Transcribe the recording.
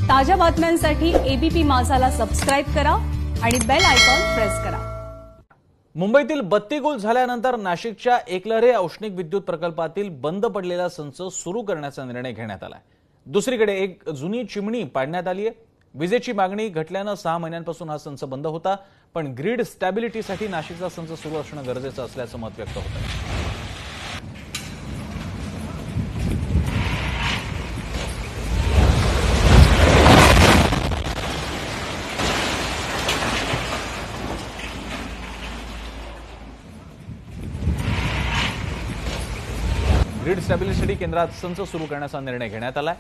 ताज्या बातम्यांसाठी ABP माझाला subscribe करा आणि बेल आयकॉन प्रेस करा। मुंबईतील बत्ती गुल झाल्यानंतर नाशिकच्या एकलहरे औष्णिक विद्युत प्रकल्पातील बंद पडलेला संच सुरू करण्याचा निर्णय घेण्यात आलाय। दुसरीकडे एक जुनी चिमणी पाडण्यात आली आहे। विजेची मागणी घटल्याने 6 महिन्यांपासून हा संच बंद होता, पण ग्रीड स्टॅबिलिटीसाठी नाशिकचा संच सुरू असणं गरजेचं असल्याचं मत व्यक्त होत आहे। ग्रीड स्टॅबिलिटीसाठी केंद्रात संच सुरू करण्याचा निर्णय घेण्यात आलाय।